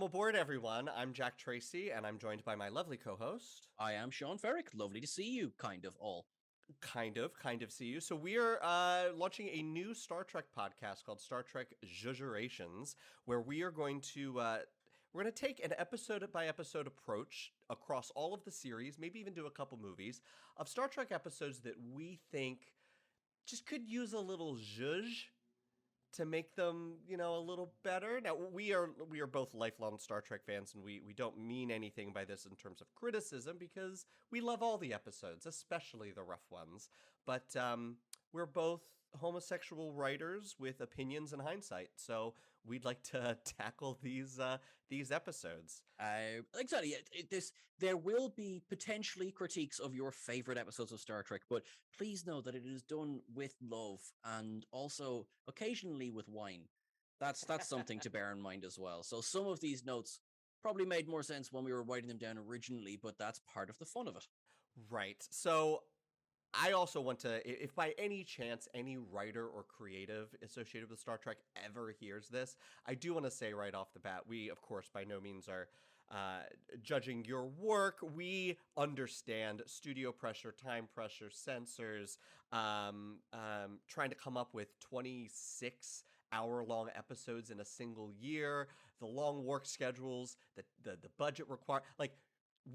Welcome aboard, everyone. I'm Jack Tracy, and I'm joined by my lovely co-host. I am Sean Ferrick. Lovely to see you, kind of all. Kind of see you. So we are launching a new Star Trek podcast called Star Trek Zhuzh-erations, where we're going to take an episode by episode approach across all of the series, maybe even do a couple movies of Star Trek episodes that we think just could use a little zhuzh to make them, a little better. Now we are both lifelong Star Trek fans, and we don't mean anything by this in terms of criticism because we love all the episodes, especially the rough ones. But we're both homosexual writers with opinions and hindsight, so we'd like to tackle these episodes. Exactly. There will be potentially critiques of your favorite episodes of Star Trek, but please know that it is done with love and also occasionally with wine. That's something to bear in mind as well. So some of these notes probably made more sense when we were writing them down originally, but that's part of the fun of it. Right. So I also want to, if by any chance any writer or creative associated with Star Trek ever hears this, I do want to say right off the bat, we, of course, by no means are judging your work. We understand studio pressure, time pressure, censors, trying to come up with 26-hour-long episodes in a single year, the long work schedules, the budget required. Like,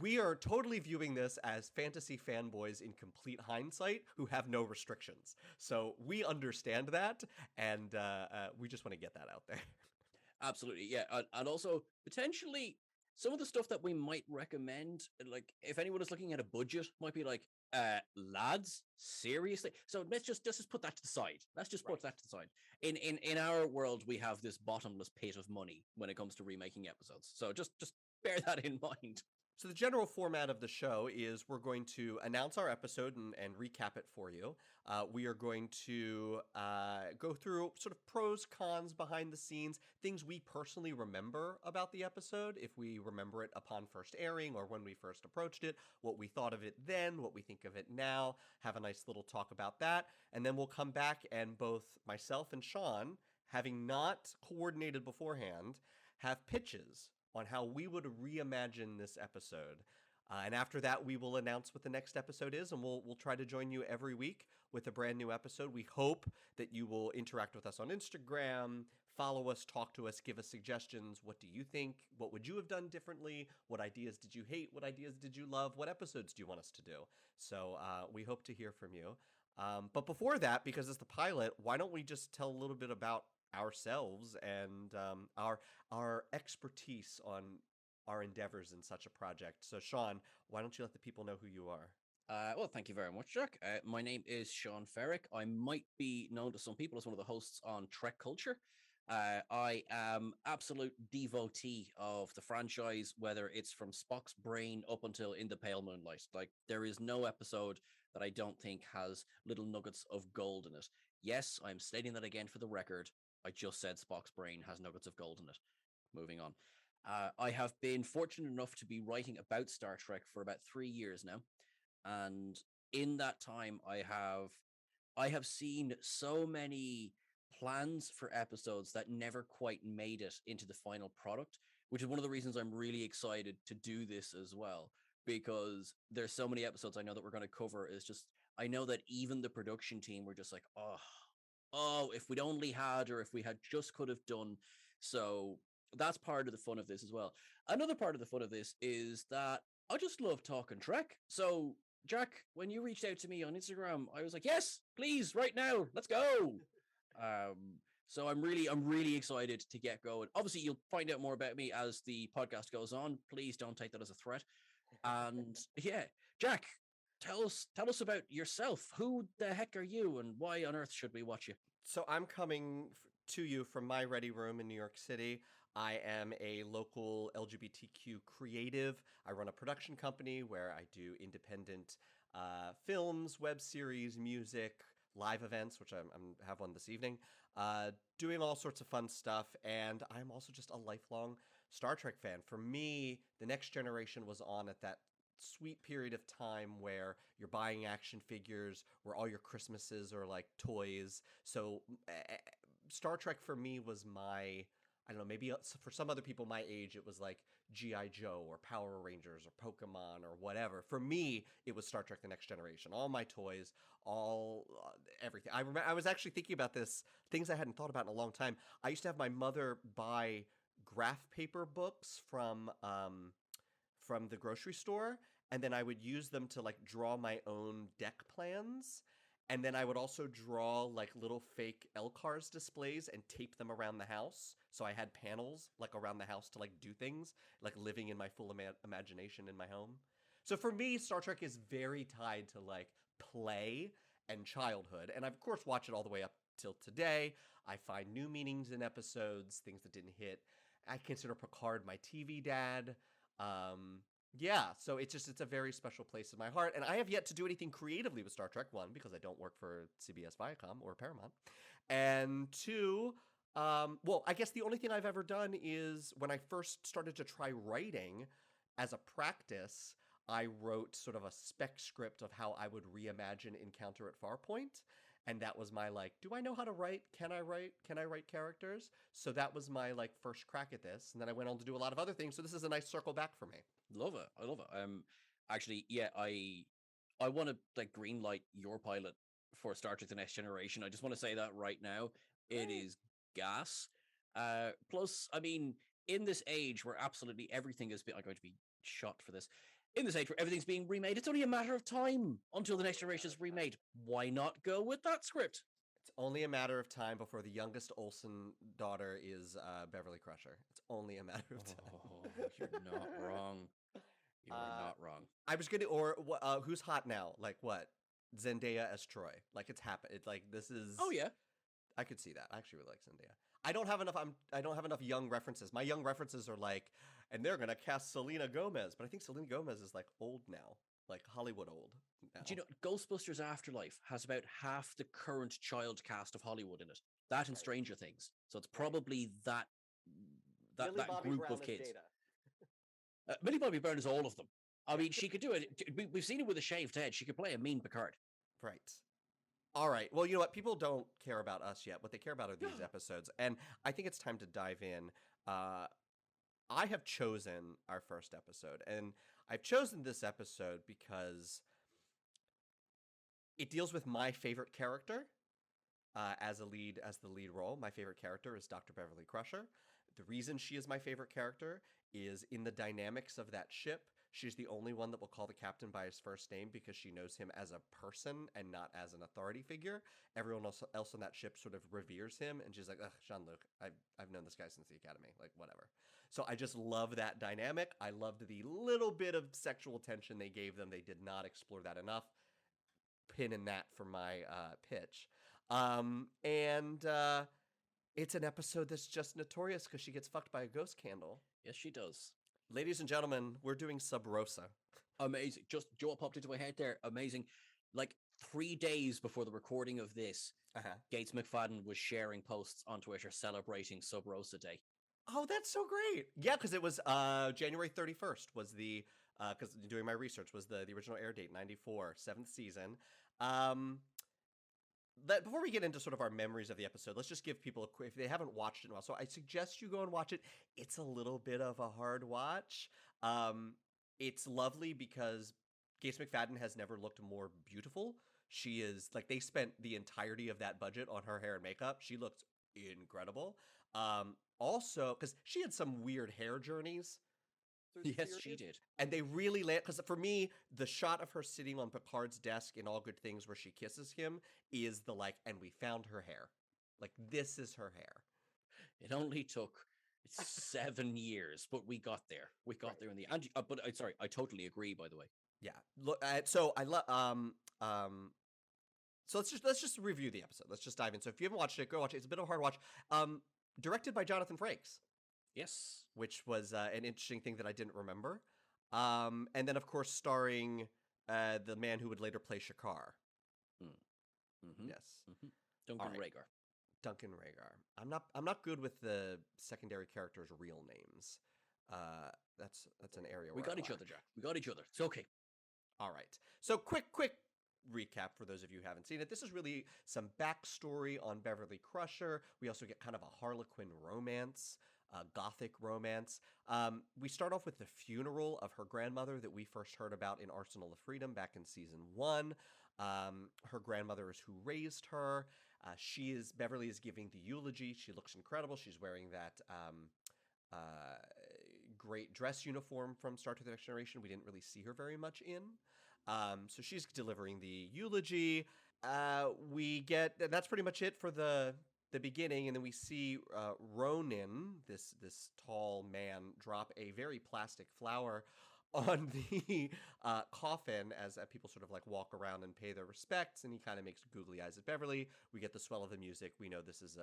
we are totally viewing this as fantasy fanboys in complete hindsight who have no restrictions. So we understand that, and we just want to get that out there. Absolutely, yeah. And also, potentially, some of the stuff that we might recommend, like if anyone is looking at a budget, might be like, lads, seriously. So let's just put that to the side. Let's just Right. put that to the side. In our world, we have this bottomless pit of money when it comes to remaking episodes. So just bear that in mind. So the general format of the show is we're going to announce our episode and recap it for you. We are going to go through sort of pros, cons, behind the scenes, things we personally remember about the episode, if we remember it upon first airing or when we first approached it, what we thought of it then, what we think of it now, have a nice little talk about that. And then we'll come back and both myself and Sean, having not coordinated beforehand, have pitches on how we would reimagine this episode. And after that, we will announce what the next episode is, and we'll try to join you every week with a brand new episode. We hope that you will interact with us on Instagram, follow us, talk to us, give us suggestions. What do you think? What would you have done differently? What ideas did you hate? What ideas did you love? What episodes do you want us to do? So we hope to hear from you. But before that, because it's the pilot, why don't we just tell a little bit about ourselves and our expertise on our endeavors in such a project. So, Sean, why don't you let the people know who you are? Well, thank you very much, Jack. My name is Sean Ferrick. I might be known to some people as one of the hosts on Trek Culture. I am absolute devotee of the franchise, whether it's from Spock's brain up until In the Pale Moonlight. Like, there is no episode that I don't think has little nuggets of gold in it. Yes, I'm stating that again for the record. I just said Spock's brain has nuggets of gold in it. Moving on. I have been fortunate enough to be writing about Star Trek for about 3 years now, and in that time, I have seen so many plans for episodes that never quite made it into the final product, which is one of the reasons I'm really excited to do this as well, because there's so many episodes I know that we're going to cover. Is just I know that even the production team were just like, oh, if we'd only had, or if we had just could have done. So that's part of the fun of this as well. Another part of the fun of this is that I just love talking Trek. So, Jack, when you reached out to me on Instagram, I was like, yes, please, right now, let's go. So I'm really excited to get going. Obviously, you'll find out more about me as the podcast goes on. Please don't take that as a threat. And yeah, Jack, tell us about yourself. Who the heck are you, and why on earth should we watch you? So, I'm coming to you from my ready room in New York City. I am a local LGBTQ creative. I run a production company where I do independent films, web series, music, live events, which I'm have one this evening, doing all sorts of fun stuff. And I'm also just a lifelong Star Trek fan. For me, the Next Generation was on at that sweet period of time where you're buying action figures, where all your Christmases are like toys. So Star Trek for me was my I don't know, maybe for some other people my age, it was like G.I. Joe or Power Rangers or Pokemon or whatever. For me, it was Star Trek The Next Generation. All my toys, all everything. I remember I was actually thinking about this, things I hadn't thought about in a long time. I used to have my mother buy graph paper books from the grocery store, and then I would use them to like draw my own deck plans. And then I would also draw like little fake LCARS displays and tape them around the house. So I had panels like around the house to like do things, like living in my full imagination in my home. So for me, Star Trek is very tied to like play and childhood. And I've, of course, watched it all the way up till today. I find new meanings in episodes, things that didn't hit. I consider Picard my TV dad. Yeah, so it's a very special place in my heart, and I have yet to do anything creatively with Star Trek. One, because I don't work for CBS Viacom or Paramount, and two, well, I guess the only thing I've ever done is when I first started to try writing as a practice. I wrote sort of a spec script of how I would reimagine Encounter at Farpoint. And that was my like, do I know how to write? Can I write? Can I write characters? So that was my like first crack at this. And then I went on to do a lot of other things. So this is a nice circle back for me. Love it. I love it. Actually, yeah, I want to like green light your pilot for Star Trek: The Next Generation. I just want to say that right now, it Great. is gas. Plus, I mean, in this age where absolutely everything is, I'm going to be shot for this. In this age where everything's being remade, it's only a matter of time until the Next Generation is remade. Why not go with that script? It's only a matter of time before the youngest Olsen daughter is Beverly Crusher. It's only a matter of Oh, time. you're not wrong. You are uh, not wrong. I was gonna, or who's hot now? Like what? Zendaya as Troy. Like it's happened. It's like this is. Oh yeah. I could see that. I actually really like Zendaya. I don't have enough. I don't have enough young references. My young references are like, and they're gonna cast Selena Gomez, but I think Selena Gomez is like old now, like Hollywood old now. Do you know Ghostbusters Afterlife has about half the current child cast of Hollywood in it? That and Right. Stranger Things. So it's Right. probably that Millie that Bobby group Brown of as kids. Data. Millie Bobby Brown is all of them. I Yeah. mean, she could do it. We've seen it with a shaved head. She could play a mean Picard. Right. All right. Well, you know what? People don't care about us yet. What they care about are these episodes, and I think it's time to dive in. I have chosen our first episode, and I've chosen this episode because it deals with my favorite character as the lead role. My favorite character is Dr. Beverly Crusher. The reason she is my favorite character is in the dynamics of that ship. She's the only one that will call the captain by his first name because she knows him as a person and not as an authority figure. Everyone else on that ship sort of reveres him, and she's like, "Ugh, Jean-Luc, I've known this guy since the academy, like whatever." So I just love that dynamic. I loved the little bit of sexual tension they gave them. They did not explore that enough. Pin in that for my pitch. And it's an episode that's just notorious because she gets fucked by a ghost candle. Yes, she does. Ladies and gentlemen, we're doing Sub Rosa. Amazing. Just Joe popped into my head there. Amazing. Like 3 days before the recording of this, Gates McFadden was sharing posts on Twitter celebrating Sub Rosa Day. Oh, that's so great. Yeah, because it was January 31st was the, because doing my research was the original air date, 94, 7th season. Before we get into sort of our memories of the episode, let's just give people a quick, if they haven't watched it in a while. So I suggest you go and watch it. It's a little bit of a hard watch. It's lovely because Gates McFadden has never looked more beautiful. She is like, they spent the entirety of that budget on her hair and makeup. She looks incredible. Also, because she had some weird hair journeys. Yes, she did. And they really land, because for me, the shot of her sitting on Picard's desk in All Good Things where she kisses him is the like, and we found her hair. Like, this is her hair. It only took 7 years, but we got there. We got there in the end. But sorry, I totally agree. By the way, Yeah. Look. So I love. So let's just review the episode. Let's just dive in. So if you haven't watched it, go watch it. It's a bit of a hard watch. Directed by Jonathan Frakes. yes, Which was an interesting thing that I didn't remember. And then, of course, starring the man who would later play Shakar. Mm-hmm. Yes. Mm-hmm. Duncan right. Rhaegar. Duncan Rhaegar. I'm not good with the secondary characters' real names. That's an area where We got each other, Jack. We got each other. It's okay. All right. So quick recap for those of you who haven't seen it. This is really some backstory on Beverly Crusher. We also get kind of a Harlequin romance. gothic romance. We start off with the funeral of her grandmother that we first heard about in Arsenal of Freedom back in season 1. Her grandmother is who raised her. Beverly is giving the eulogy. She looks incredible. She's wearing that uh, great dress uniform from Star Trek: The Next Generation. We didn't really see her very much in. So she's delivering the eulogy. We get that's pretty much it for the beginning, and then we see Ronin, this tall man, drop a very plastic flower on the coffin as people sort of like walk around and pay their respects, and he kind of makes googly eyes at Beverly. We get the swell of the music. We know this is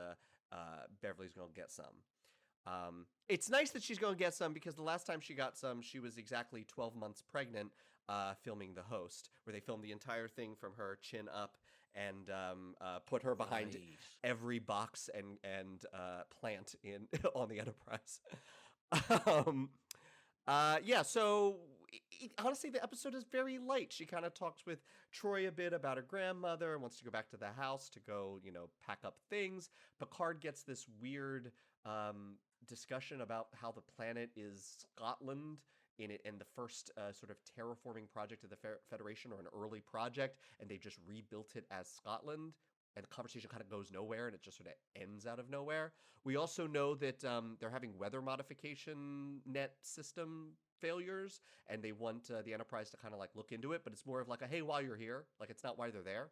Beverly's going to get some. It's nice that she's going to get some because the last time she got some, she was exactly 12 months pregnant, filming The Host, where they filmed the entire thing from her chin up and put her behind every box and plant in on the Enterprise. um, so honestly, the episode is very light. She kind of talks with Troy a bit about her grandmother and wants to go back to the house to go, pack up things. Picard gets this weird discussion about how the planet is Scotland in the first sort of terraforming project of the Federation, or an early project, and they just rebuilt it as Scotland. And the conversation kind of goes nowhere, and it just sort of ends out of nowhere. We also know that they're having weather modification net system failures, and they want the Enterprise to kind of like look into it, but it's more of like a, hey, while you're here, like it's not why they're there.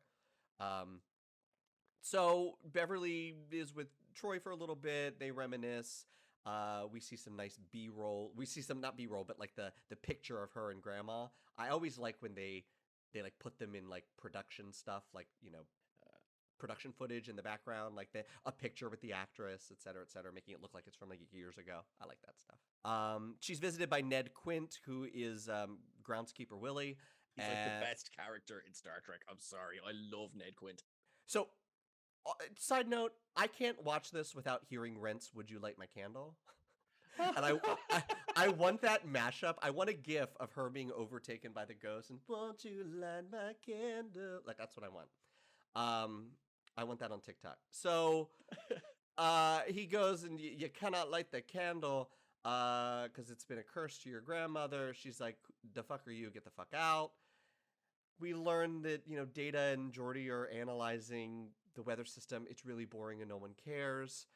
So Beverly is with Troy for a little bit. They reminisce. We see some nice B-roll. We see some, not B-roll, but like the picture of her and Grandma. I always like when they like put them in like production stuff, like production footage in the background, like a picture with the actress, et cetera, making it look like it's from like years ago. I like that stuff. She's visited by Ned Quint, who is groundskeeper Willie. He's like the best character in Star Trek. I'm sorry, I love Ned Quint. So, side note, I can't watch this without hearing Rent's "Would You Light My Candle?" And I want that mashup. I want a gif of her being overtaken by the ghost and "Won't you light my candle?" Like that's what I want. I want that on TikTok. So he goes and you cannot light the candle because it's been a curse to your grandmother. She's like, the fuck are you? Get the fuck out. We learn that, Data and Geordi are analyzing the weather system. It's really boring and no one cares.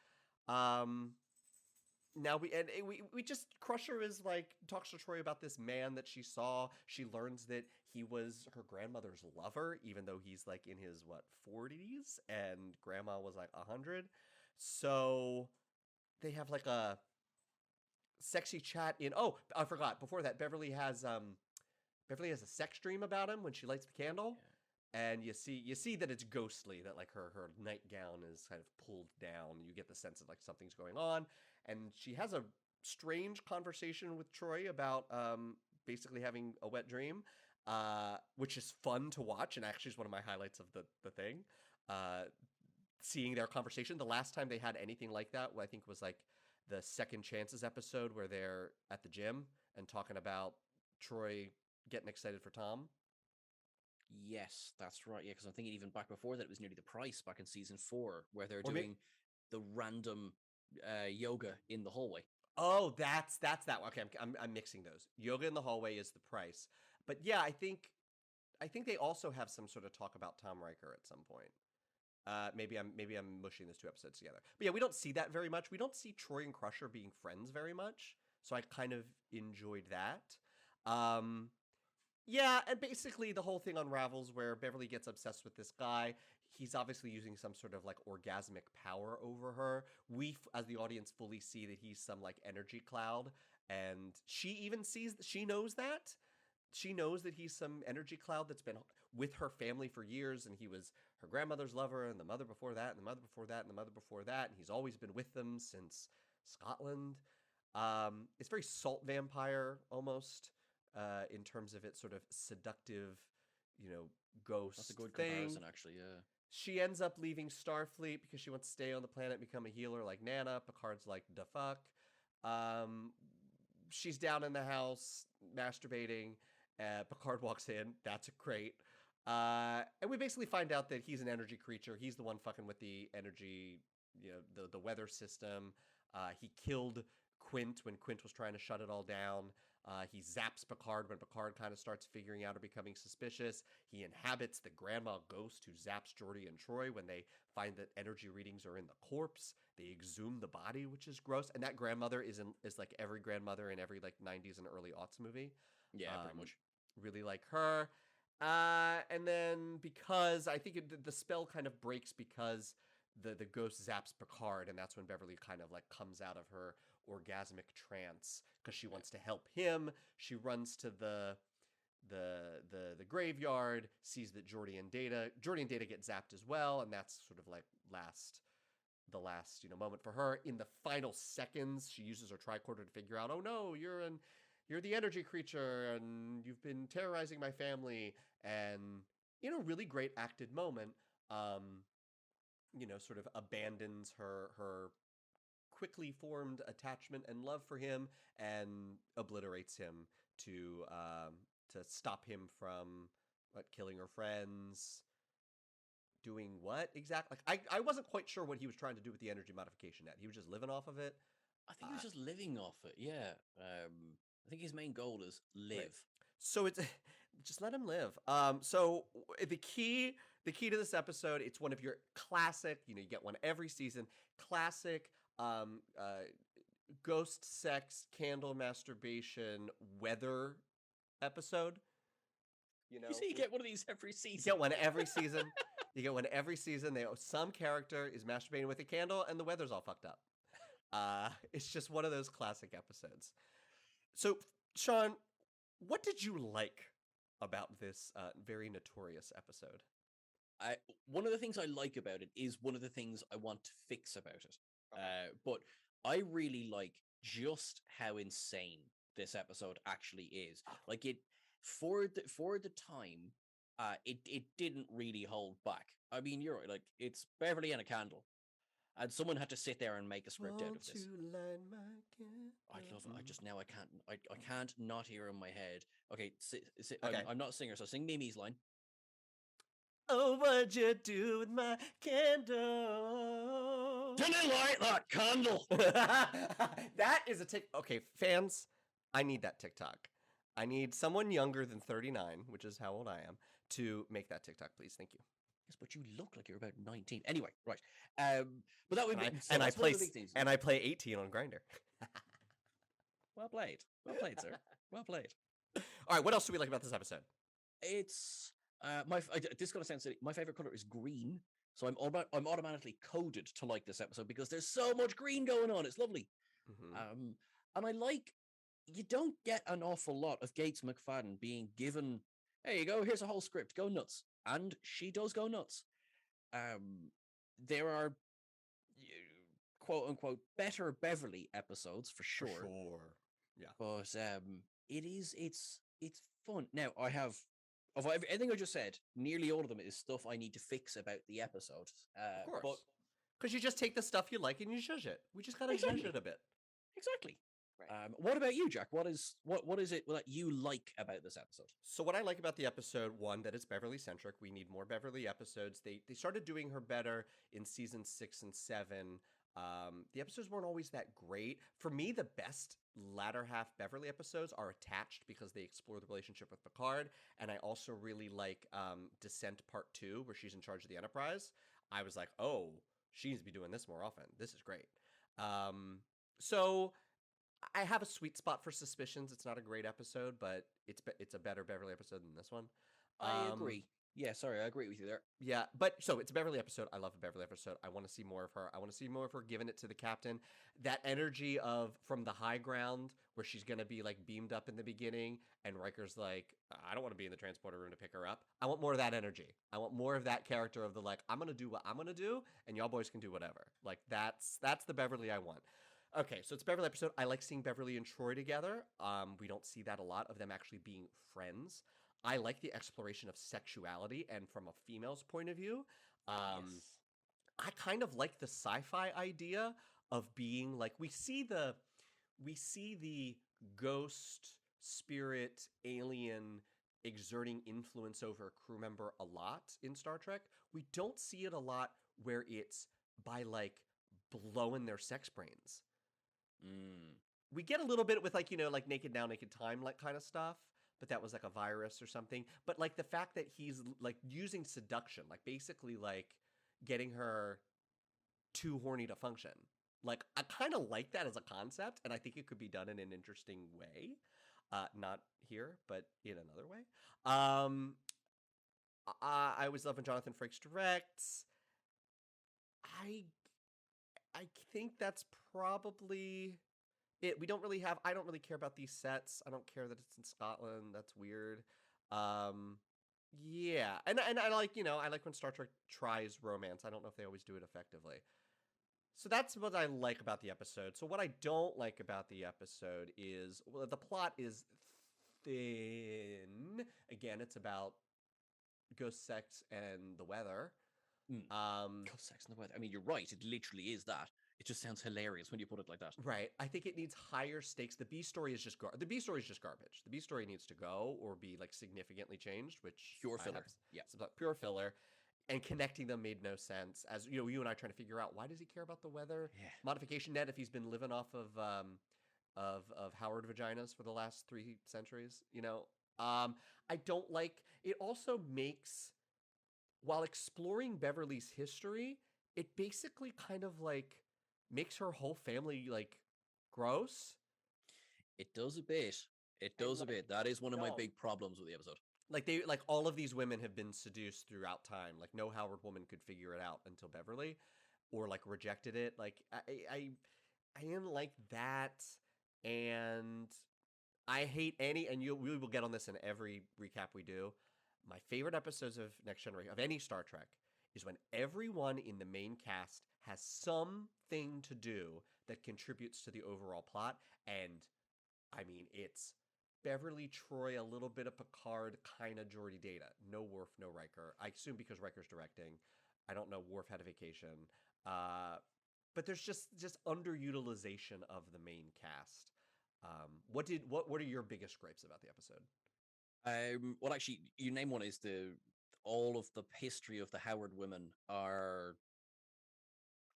Now we just, Crusher is like, talks to Troy about this man that she saw. She learns that he was her grandmother's lover, even though he's like in his 40s and grandma was like 100. So they have like a sexy chat I forgot, before that, Beverly has a sex dream about him when she lights the candle. Yeah. And you see that it's ghostly, that like her nightgown is kind of pulled down. You get the sense of like something's going on. And she has a strange conversation with Troy about basically having a wet dream, which is fun to watch, and actually is one of my highlights of the thing. Seeing their conversation. The last time they had anything like that, I think was like the Second Chances episode where they're at the gym and talking about Troy getting excited for Tom. Yes, that's right. Yeah, because I'm thinking even back before that, it was nearly the Price back in season 4, where they're doing the random yoga in the hallway. Oh, that's that one. Okay, I'm mixing those. Yoga in the hallway is the Price, but yeah, I think they also have some sort of talk about Tom Riker at some point. Maybe I'm mushing those two episodes together. But yeah, we don't see that very much. We don't see Troy and Crusher being friends very much, so I kind of enjoyed that. Yeah, and basically the whole thing unravels where Beverly gets obsessed with this guy. He's obviously using some sort of like orgasmic power over her. We, as the audience, fully see that he's some like energy cloud, and she knows that. She knows that he's some energy cloud that's been with her family for years, and he was her grandmother's lover, and the mother before that, and the mother before that, and the mother before that, and he's always been with them since Scotland. It's very Salt Vampire almost. In terms of its sort of seductive, ghost. That's a good thing. Comparison, actually. Yeah. She ends up leaving Starfleet because she wants to stay on the planet, become a healer like Nana. Picard's like, the fuck. She's down in the house masturbating. Picard walks in. That's great. And we basically find out that he's an energy creature. He's the one fucking with the energy, the weather system. He killed Quint when Quint was trying to shut it all down. He zaps Picard when Picard kind of starts figuring out or becoming suspicious. He inhabits the grandma ghost who zaps Geordi and Troy when they find that energy readings are in the corpse. They exhume the body, which is gross. And that grandmother is like every grandmother in every like 90s and early aughts movie. Yeah, pretty much. Really like her. And then because I think the spell kind of breaks because the ghost zaps Picard, and that's when Beverly kind of like comes out of her orgasmic trance because she wants to help him. She runs to the graveyard, sees that Geordi and Data get zapped as well, and that's sort of like the last moment for her. In the final seconds, she uses her tricorder to figure out, oh no, you're the energy creature and you've been terrorizing my family. And really great acted moment, sort of abandons her quickly formed attachment and love for him and obliterates him to stop him from killing her friends. Doing what exactly? I wasn't quite sure what he was trying to do with the energy modification net. He was just living off of it. I think he was just living off it. Yeah. I think his main goal is live. Right. So it's just let him live. So the key to this episode, it's one of your classic, you get one every season, classic ghost sex, candle masturbation, weather episode. You see, you get one of these every season. You get one every season. You get one every season. Some character is masturbating with a candle, and the weather's all fucked up. It's just one of those classic episodes. So, Sean, what did you like about this very notorious episode? One of the things I like about it is one of the things I want to fix about it. Okay. But I really like just how insane this episode actually is. Like it for the time, it didn't really hold back. I mean, you're right. Like it's Beverly and a candle, and someone had to sit there and make a script out of this. I love it. I just now I can't not hear in my head. Okay, okay. I'm not a singer, so sing Mimi's line. Oh, what'd you do with my candle? Didn't light that candle. That is a tick. Okay, fans, I need that TikTok. I need someone younger than 39, which is how old I am, to make that TikTok, please. Thank you. Yes, but you look like you're about 19. Anyway, right. But that would be I play 18 on Grindr. Well played. Well played, sir. Well played. All right, what else do we like about this episode? It's this is gonna sound silly. My favorite color is green, so I'm automatically coded to like this episode because there's so much green going on. It's lovely. Mm-hmm. And I like you don't get an awful lot of Gates McFadden being given. There you go. Here's a whole script. Go nuts, and she does go nuts. There are quote unquote better Beverly episodes for sure. For sure. Yeah. But it's fun. Now I have. Of everything I just said, nearly all of them is stuff I need to fix about the episode. Of course. Because you just take the stuff you like and you zhuzh it. We just gotta zhuzh it a bit. Exactly. Right. What about you, Jack? What is it that you like about this episode? So what I like about the episode, one, that it's Beverly centric. We need more Beverly episodes. They started doing her better in season 6 and 7. The episodes weren't always that great. For me, the best latter half Beverly episodes are Attached because they explore the relationship with Picard. And I also really like Descent Part 2, where she's in charge of the Enterprise. I was like, oh, she needs to be doing this more often. This is great. So I have a sweet spot for Suspicions. It's not a great episode, but it's a better Beverly episode than this one. I agree. Yeah, sorry, I agree with you there. Yeah, but so it's a Beverly episode. I love a Beverly episode. I want to see more of her. I want to see more of her giving it to the captain. That energy of from the high ground where she's going to be like beamed up in the beginning and Riker's like, I don't want to be in the transporter room to pick her up. I want more of that energy. I want more of that character of the like, I'm going to do what I'm going to do and y'all boys can do whatever. Like that's the Beverly I want. Okay, so it's a Beverly episode. I like seeing Beverly and Troy together. We don't see that a lot of them actually being friends. I like the exploration of sexuality and from a female's point of view. Yes. I kind of like the sci-fi idea of being like we see the ghost spirit alien exerting influence over a crew member a lot in Star Trek. We don't see it a lot where it's by like blowing their sex brains. Mm. We get a little bit with like, like Naked Now, Naked Time, like kind of stuff, but that was like a virus or something. But like the fact that he's like using seduction, like basically like getting her too horny to function. Like I kind of like that as a concept, and I think it could be done in an interesting way. Not here, but in another way. Um, I was loving Jonathan Frakes directs. I I think that's probably it. We don't really have. I don't really care about these sets. I don't care that it's in Scotland. That's weird. Um, yeah, and I like I like when Star Trek tries romance. I don't know if they always do it effectively. So that's what I like about the episode. So what I don't like about the episode is, well, the plot is thin. Again, it's about ghost sex and the weather. Mm. Um, God, Sex and the Weather. I mean, you're right. It literally is that. It just sounds hilarious when you put it like that. right. I think it needs higher stakes. The B story is just the B story is just garbage. The B story needs to go or be like significantly changed, which Pure I filler. have Yeah. some pure filler. And connecting them made no sense. As you and I trying to figure out, why does he care about the weather Yeah. modification net if he's been living off of Howard vaginas for the last 3 centuries. I don't like it. Also makes, while exploring Beverly's history, it basically kind of like makes her whole family like gross. It does a bit. It And does a like, bit. That is one of my no, big problems with the episode. like all of these women have been seduced throughout time. Like no Howard woman could figure it out until Beverly, or like rejected it. Like I didn't like that, and I hate any. And we will get on this in every recap we do. My favorite episodes of Next Generation of any Star Trek is when everyone in the main cast has something to do that contributes to the overall plot. And I mean, it's Beverly, Troy, a little bit of Picard, kind of Geordie Data. No Worf, no Riker. I assume because Riker's directing. I don't know. Worf had a vacation. But there's just underutilization of the main cast. What are your biggest gripes about the episode? Well, actually, you name one is the all of the history of the Howard women are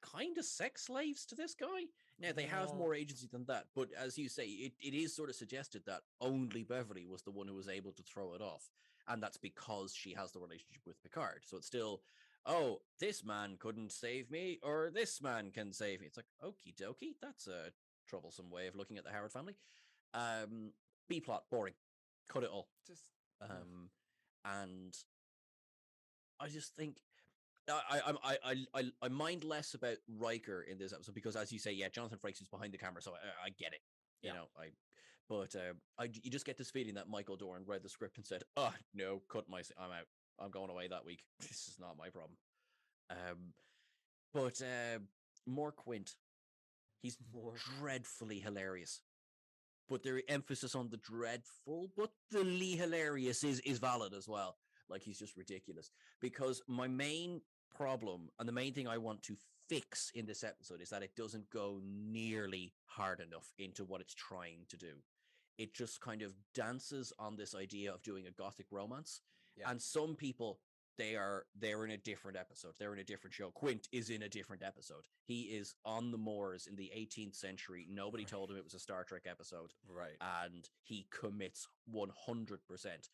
kind of sex slaves to this guy. Now they have Yeah. more agency than that, but as you say, it is sort of suggested that only Beverly was the one who was able to throw it off, and that's because she has the relationship with Picard. So it's still, oh, this man couldn't save me, or this man can save me. It's like, okie dokie, that's a troublesome way of looking at the Howard family. Um, B plot boring, cut it all. Just ugh. Um, and I just think I mind less about Riker in this episode because, as you say, yeah, Jonathan Frakes is behind the camera, so I get it. You Yeah. know, but you just get this feeling that Michael Dorn read the script and said, "Oh no, I'm out. I'm going away that week. This is not my problem." But more Quint, he's More. dreadfully hilarious. But their emphasis on the dreadful, but the hilarious is valid as well. Like he's just ridiculous. Because my main problem and the main thing I want to fix in this episode is that it doesn't go nearly hard enough into what it's trying to do. It just kind of dances on this idea of doing a gothic romance. Yeah. And some people they're in a different episode. They're in a different show. Quint is in a different episode. He is on the moors in the 18th century. Nobody told him it was a Star Trek episode. Right. And he commits 100%.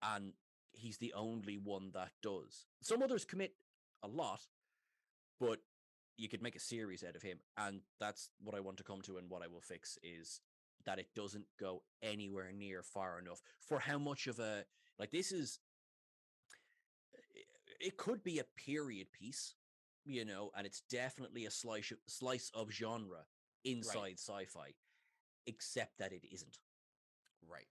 And he's the only one that does. Some others commit a lot, but you could make a series out of him. And that's what I want to come to, and what I will fix is that it doesn't go anywhere near far enough for how much of a, like, this is, it could be a period piece, and it's definitely a slice of genre inside Right. sci-fi, except that it isn't. Right.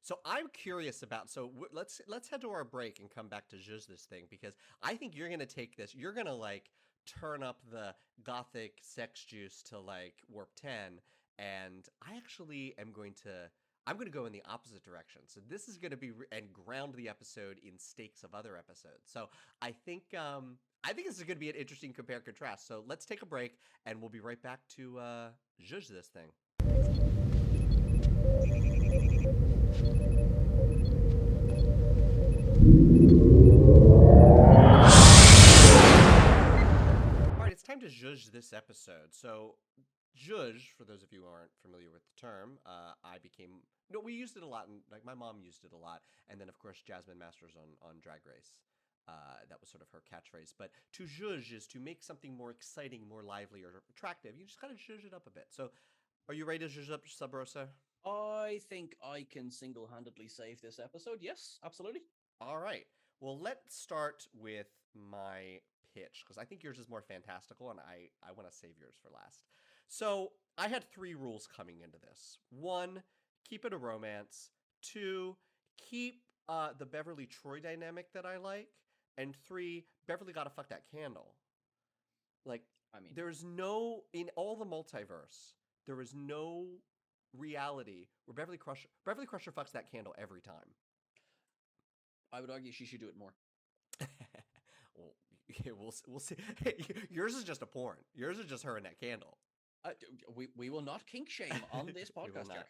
So I'm curious about. So let's head to our break and come back to Zhuzh this thing, because I think you're gonna take this. You're gonna like turn up the gothic sex juice to like warp 10, and I actually am going to. I'm going to go in the opposite direction. So this is going to be and ground the episode in stakes of other episodes. So I think this is going to be an interesting compare and contrast. So let's take a break, and we'll be right back to Zhuzh this thing. All right, it's time to Zhuzh this episode. So Zhuzh, for those of you who aren't familiar with the term, I became no, we used it a lot, and like my mom used it a lot, and then of course Jasmine Masters on Drag Race. That was sort of her catchphrase. But to zhuzh is to make something more exciting, more lively, or attractive. You just kind of zhuzh it up a bit. So, are you ready to zhuzh up Sub Rosa? I think I can single-handedly save this episode. Yes, absolutely. All right. Well, let's start with my pitch because I think yours is more fantastical, and I want to save yours for last. So I had three rules coming into this. One, keep it a romance. Two, keep the Beverly Troy dynamic that I like. And three, Beverly gotta fuck that candle. Like, I mean, there's no in all the multiverse, there is no reality where Beverly Crusher fucks that candle every time. I would argue she should do it more. Well, yeah, we'll see. Yours is just a porn. Yours is just her and that candle. We will not kink shame on this We will podcast, not. Jack.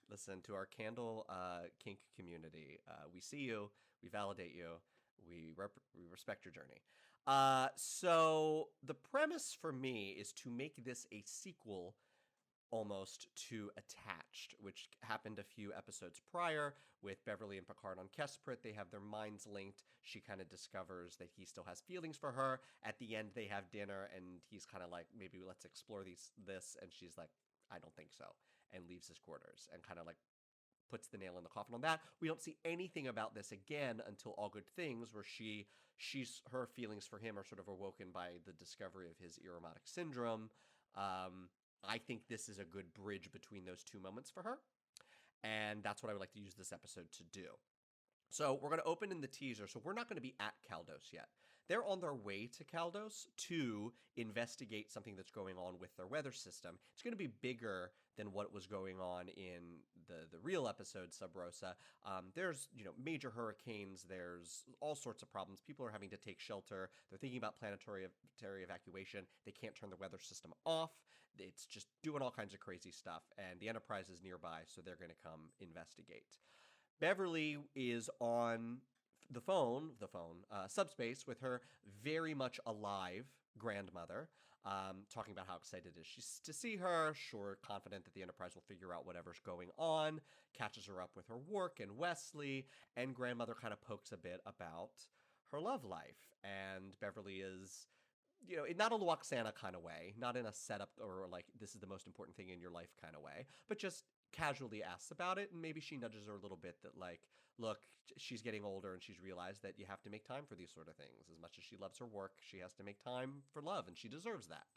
Listen to our candle kink community. We see you. We validate you. We respect your journey. So the premise for me is to make this a sequel almost to Attached, which happened a few episodes prior with Beverly and Picard on Kesprit. They have their minds linked. She kind of discovers that he still has feelings for her. At the end, they have dinner, and he's kind of like, maybe let's explore this. And she's like, I don't think so, and leaves his quarters and kind of like puts the nail in the coffin on that. We don't see anything about this again until All Good Things, where her feelings for him are sort of awoken by the discovery of his erotic syndrome. I think this is a good bridge between those two moments for her, and that's what I would like to use this episode to do. So we're going to open in the teaser. So we're not going to be at Caldos yet. They're on their way to Caldos to investigate something that's going on with their weather system. It's going to be bigger than what was going on in the real episode, Sub Rosa. There's major hurricanes. There's all sorts of problems. People are having to take shelter. They're thinking about planetary evacuation. They can't turn the weather system off. It's just doing all kinds of crazy stuff. And the Enterprise is nearby, so they're going to come investigate. Beverly is on subspace with her very much alive grandmother, talking about how excited she's to see her, sure, confident that the Enterprise will figure out whatever's going on, catches her up with her work and Wesley, and grandmother kind of pokes a bit about her love life. And Beverly is, not a Luoxana kind of way, not in a setup or like this is the most important thing in your life kind of way, but just casually asks about it, and maybe she nudges her a little bit that like, look, she's getting older and she's realized that you have to make time for these sort of things. As much as she loves her work, she has to make time for love, and she deserves that.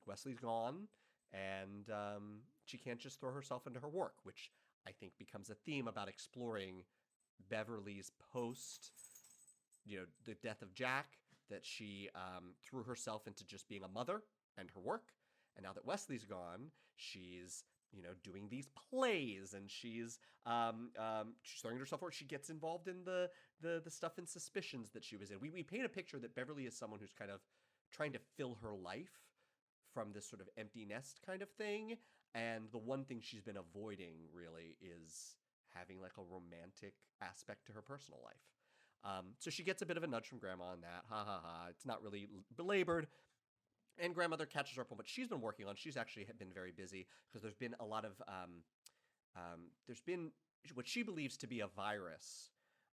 Wesley's gone, and she can't just throw herself into her work, which I think becomes a theme about exploring Beverly's post, the death of Jack, that she threw herself into just being a mother and her work. And now that Wesley's gone, she's doing these plays, and she's throwing herself forward. She gets involved in the stuff and Suspicions that she was in. We paint a picture that Beverly is someone who's kind of trying to fill her life from this sort of empty nest kind of thing, and the one thing she's been avoiding really is having like a romantic aspect to her personal life. So she gets a bit of a nudge from Grandma on that. Ha ha ha. It's not really belabored. And grandmother catches her up on what she's been working on. She's actually been very busy because there's been a lot of, there's been what she believes to be a virus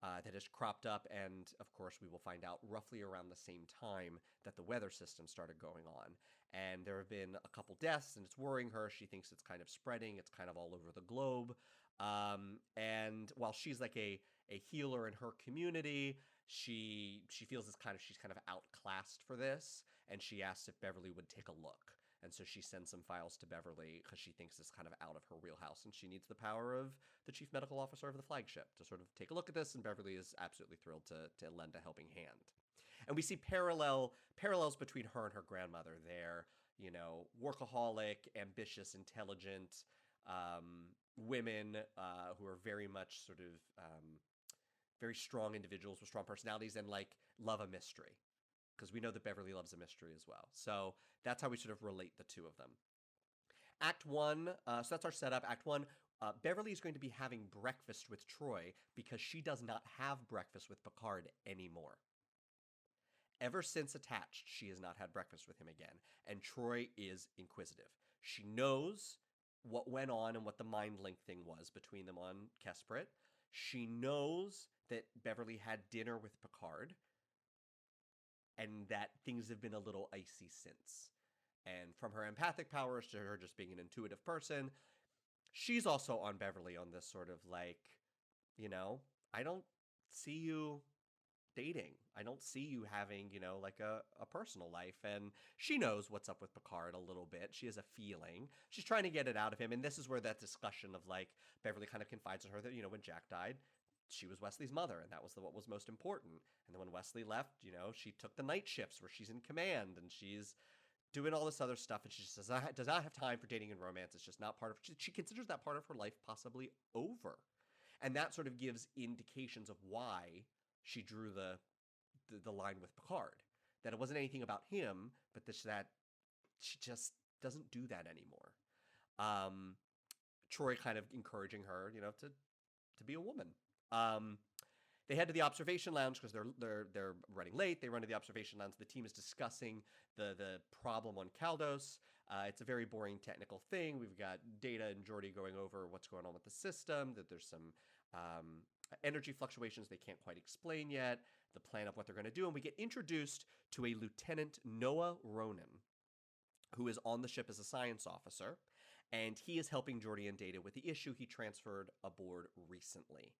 that has cropped up. And of course, we will find out roughly around the same time that the weather system started going on. And there have been a couple deaths, and it's worrying her. She thinks it's kind of spreading. It's kind of all over the globe. And while she's like a healer in her community, she feels she's kind of outclassed for this, and she asks if Beverly would take a look. And so she sends some files to Beverly because she thinks it's kind of out of her wheelhouse, and she needs the power of the chief medical officer of the flagship to sort of take a look at this. And Beverly is absolutely thrilled to lend a helping hand. And we see parallels between her and her grandmother there. Workaholic, ambitious, intelligent women who are very much sort of very strong individuals with strong personalities and like love a mystery, because we know that Beverly loves a mystery as well. So that's how we sort of relate the two of them. Act 1, so that's our setup. Act 1, Beverly is going to be having breakfast with Troy because she does not have breakfast with Picard anymore. Ever since attached, she has not had breakfast with him again, and Troy is inquisitive. She knows what went on and what the mind link thing was between them on Kesprit. She knows that Beverly had dinner with Picard and that things have been a little icy since. And from her empathic powers to her just being an intuitive person, she's also on Beverly on this sort of like, you know, I don't see you dating. I don't see you having, like a personal life. And she knows what's up with Picard a little bit. She has a feeling. She's trying to get it out of him. And this is where that discussion of like Beverly kind of confides in her that, when Jack died, she was Wesley's mother, and that was what was most important. And then when Wesley left, she took the night shifts where she's in command and she's doing all this other stuff, and she just does not have time for dating and romance. It's just not part of. She considers that part of her life possibly over, and that sort of gives indications of why she drew the line with Picard. That it wasn't anything about him, but that she just doesn't do that anymore. Troy kind of encouraging her, to be a woman. They head to the observation lounge because they're running late. They run to the observation lounge. The team is discussing the problem on Kaldos. It's a very boring technical thing. We've got Data and Geordi going over what's going on with the system, that there's some energy fluctuations they can't quite explain yet, the plan of what they're going to do, and we get introduced to a Lieutenant Noah Ronan, who is on the ship as a science officer, and he is helping Geordi and Data with the issue. He transferred aboard recently.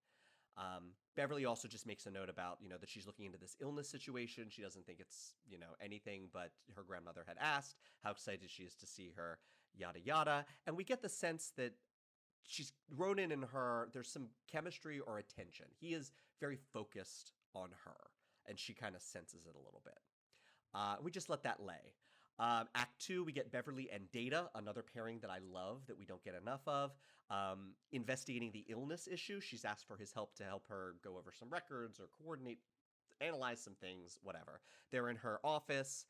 Beverly also just makes a note about, that she's looking into this illness situation. She doesn't think it's, anything but her grandmother had asked, how excited she is to see her, yada, yada. And we get the sense that Ronan and her, there's some chemistry or attention. He is very focused on her, and she kind of senses it a little bit. We just let that lay. Act 2, we get Beverly and Data, another pairing that I love that we don't get enough of, investigating the illness issue. She's asked for his help to help her go over some records or coordinate, analyze some things, whatever. They're in her office.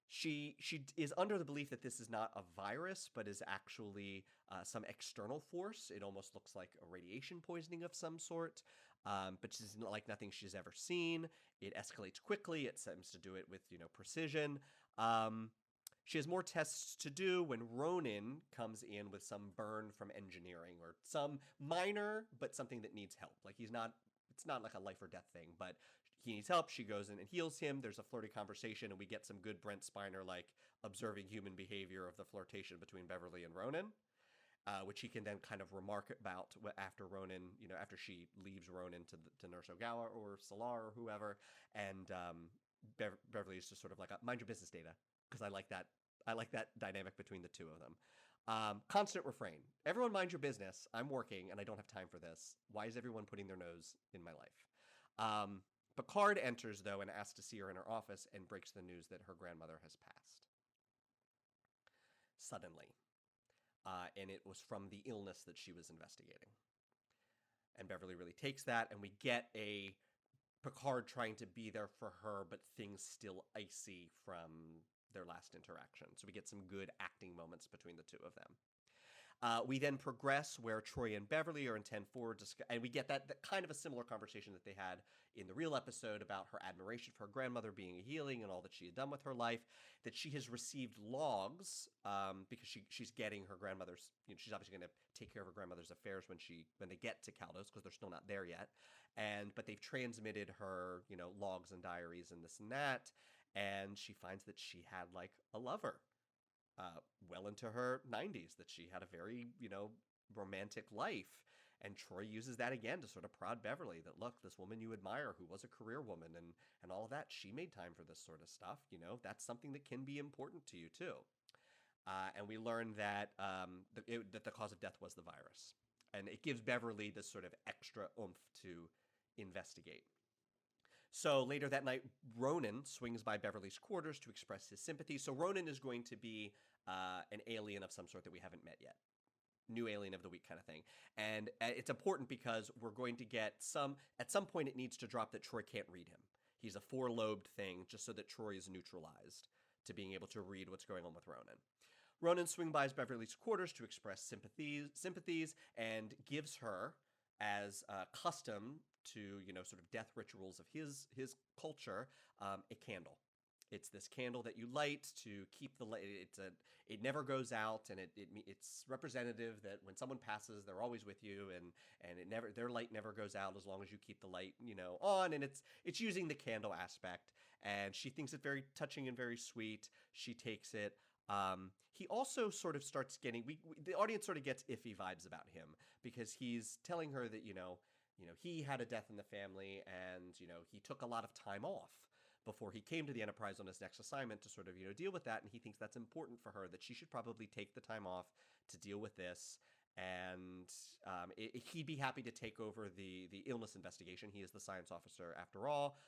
She is under the belief that this is not a virus, but is actually some external force. It almost looks like a radiation poisoning of some sort, but it's like nothing she's ever seen. It escalates quickly. It seems to do it with, precision. She has more tests to do when Ronan comes in with some burn from engineering or some minor, but something that needs help. Like it's not like a life or death thing, but he needs help. She goes in and heals him. There's a flirty conversation, and we get some good Brent Spiner, like, observing human behavior of the flirtation between Beverly and Ronan, which he can then kind of remark about after Ronan, after she leaves Ronan to Nurse Ogawa or Salar or whoever. And Beverly is just sort of like, mind your business, Data, because I like that dynamic between the two of them. Constant refrain. Everyone mind your business. I'm working and I don't have time for this. Why is everyone putting their nose in my life? Picard enters, though, and asks to see her in her office and breaks the news that her grandmother has passed. Suddenly. And it was from the illness that she was investigating. And Beverly really takes that, and we get a Picard trying to be there for her, but things still icy from their last interaction. So we get some good acting moments between the two of them. We then progress where Troy and Beverly are in 10-4, and we get that kind of a similar conversation that they had in the real episode about her admiration for her grandmother being a healing and all that she had done with her life, that she has received logs because she's getting her grandmother's, she's obviously going to take care of her grandmother's affairs when they get to Kaldos, because they're still not there yet. But they've transmitted her, logs and diaries and this and that, and she finds that she had like a lover. Well into her 90s, that she had a very, romantic life. And Troy uses that again to sort of prod Beverly that, look, this woman you admire who was a career woman and all of that, she made time for this sort of stuff. That's something that can be important to you too. And we learn that that the cause of death was the virus. And it gives Beverly this sort of extra oomph to investigate. So later that night, Ronan swings by Beverly's quarters to express his sympathy. So Ronan is going to be an alien of some sort that we haven't met yet. New alien of the week kind of thing. And it's important because we're going to get at some point it needs to drop that Troy can't read him. He's a 4-lobed thing, just so that Troy is neutralized to being able to read what's going on with Ronan. Ronan swings by Beverly's quarters to express sympathies and gives her, as custom, to, sort of death rituals of his culture, a candle. It's this candle that you light to keep the light. It never goes out, and it's representative that when someone passes, they're always with you, and their light never goes out as long as you keep the light, on. And it's using the candle aspect, and she thinks it very touching and very sweet. She takes it. He also sort of starts getting the audience sort of gets iffy vibes about him because he's telling her that he had a death in the family, and he took a lot of time off before he came to the Enterprise on his next assignment to sort of deal with that, and he thinks that's important for her, that she should probably take the time off to deal with this. And he'd be happy to take over the illness investigation. He is the science officer after all,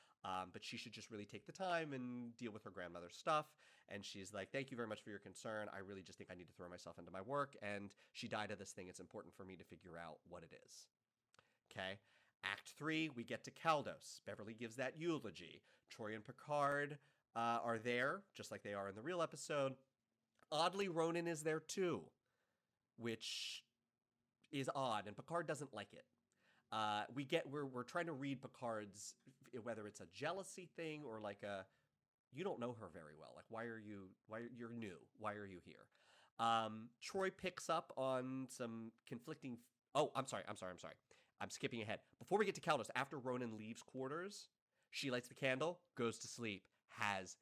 but she should just really take the time and deal with her grandmother's stuff. And she's like, thank you very much for your concern. I really just think I need to throw myself into my work. And she died of this thing. It's important for me to figure out what it is. Okay. Act 3, we get to Kaldos. Beverly gives that eulogy. Troy and Picard are there, just like they are in the real episode. Oddly, Ronan is there too, which is odd, and Picard doesn't like it. We're trying to read Picard's, whether it's a jealousy thing or like you don't know her very well. Like, you're new. Why are you here? Troy picks up on some conflicting. Oh, I'm sorry. I'm skipping ahead. Before we get to Kaldos, after Ronan leaves quarters, she lights the candle, goes to sleep, has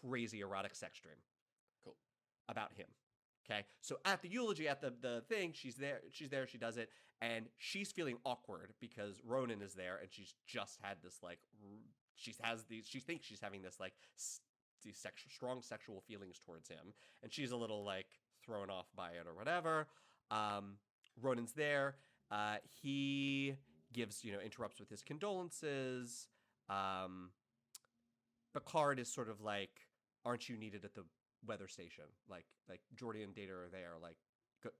crazy erotic sex dream. Cool. About him. Okay? So at the eulogy, at the thing, she does it, and she's feeling awkward because Ronan is there, and she's just had this, she thinks she's having this, these strong sexual feelings towards him, and she's a little, thrown off by it or whatever. Ronan's there. He gives, interrupts with his condolences. Picard is sort of like, aren't you needed at the weather station? Like Geordi and Data are there. Like,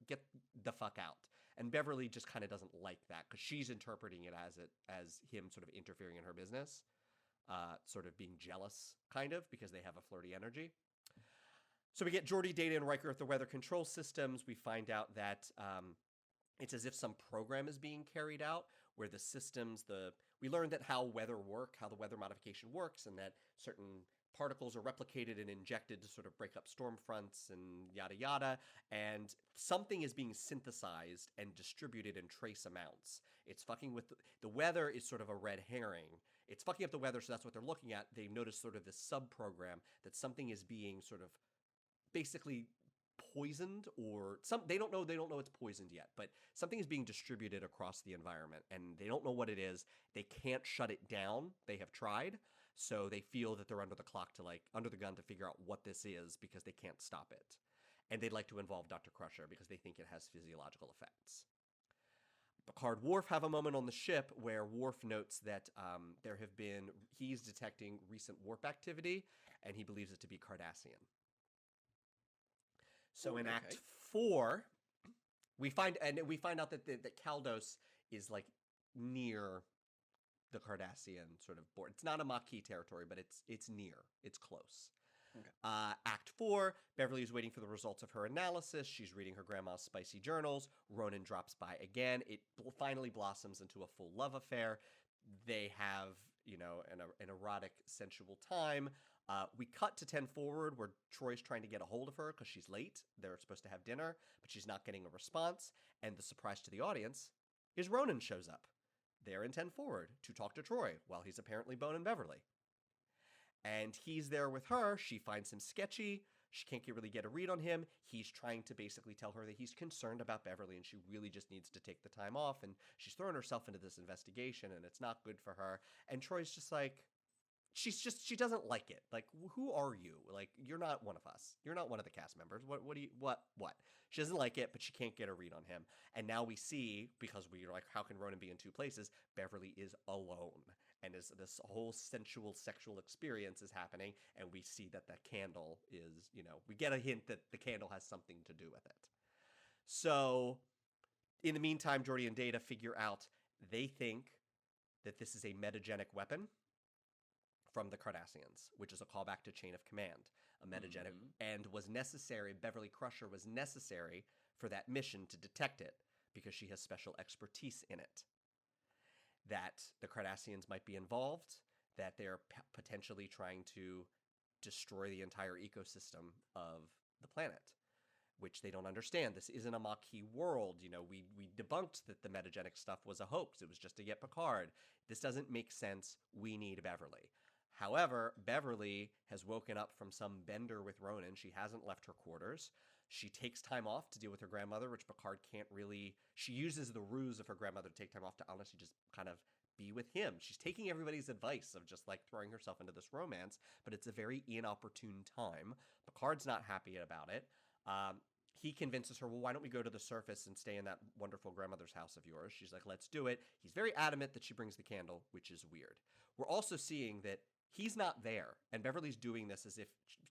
get the fuck out. And Beverly just kind of doesn't like that because she's interpreting it as him sort of interfering in her business, sort of being jealous, kind of, because they have a flirty energy. So we get Geordi, Data, and Riker at the weather control systems. We find out that it's as if some program is being carried out where the systems, we learned that how the weather modification works, and that certain particles are replicated and injected to sort of break up storm fronts and yada yada, and something is being synthesized and distributed in trace amounts. It's fucking with the weather is sort of a red herring. It's fucking up the weather, so that's what they're looking at. They notice sort of this sub-program that something is being sort of basically poisoned, or they don't know it's poisoned yet, but something is being distributed across the environment, and they don't know what it is. They can't shut it down. They have tried, so they feel that they're under the gun to figure out what this is because they can't stop it. And they'd like to involve Dr. Crusher because they think it has physiological effects. Picard, Worf have a moment on the ship where Worf notes that he's detecting recent warp activity, and he believes it to be Cardassian. So in Act 4, we find out that Kaldos is near the Cardassian sort of board. It's not a Maquis territory, but it's near. It's close. Okay. Act 4, Beverly is waiting for the results of her analysis. She's reading her grandma's spicy journals. Ronan drops by again. It finally blossoms into a full love affair. They have, an erotic, sensual time. We cut to 10 forward where Troy's trying to get a hold of her because she's late. They're supposed to have dinner, but she's not getting a response. And the surprise to the audience is Ronan shows up there in 10 forward to talk to Troy while he's apparently boning Beverly. And he's there with her. She finds him sketchy. She can't really get a read on him. He's trying to basically tell her that he's concerned about Beverly and she really just needs to take the time off. And she's throwing herself into this investigation and it's not good for her. And Troy's just like, she doesn't like it. Like, who are you? Like, you're not one of us. You're not one of the cast members. What? She doesn't like it, but she can't get a read on him. And now we see, because we're like, how can Ronan be in two places? Beverly is alone. And this whole sensual sexual experience is happening. And we see that candle is, we get a hint that the candle has something to do with it. So in the meantime, Geordi and Data figure out they think that this is a metagenic weapon from the Cardassians, which is a callback to Chain of Command, a metagenic, and was necessary. Beverly Crusher was necessary for that mission to detect it because she has special expertise in it. that the Cardassians might be involved, that they're potentially trying to destroy the entire ecosystem of the planet, which they don't understand. This isn't a Maquis world. We debunked that the metagenic stuff was a hoax. It was just to get Picard. This doesn't make sense. We need Beverly. However, Beverly has woken up from some bender with Ronan. She hasn't left her quarters. She takes time off to deal with her grandmother, which Picard can't really. She uses the ruse of her grandmother to take time off to honestly just kind of be with him. She's taking everybody's advice of just like throwing herself into this romance, but it's a very inopportune time. Picard's not happy about it. He convinces her, well, why don't we go to the surface and stay in that wonderful grandmother's house of yours? She's like, let's do it. He's very adamant that she brings the candle, which is weird. We're also seeing that he's not there, and Beverly's doing this as if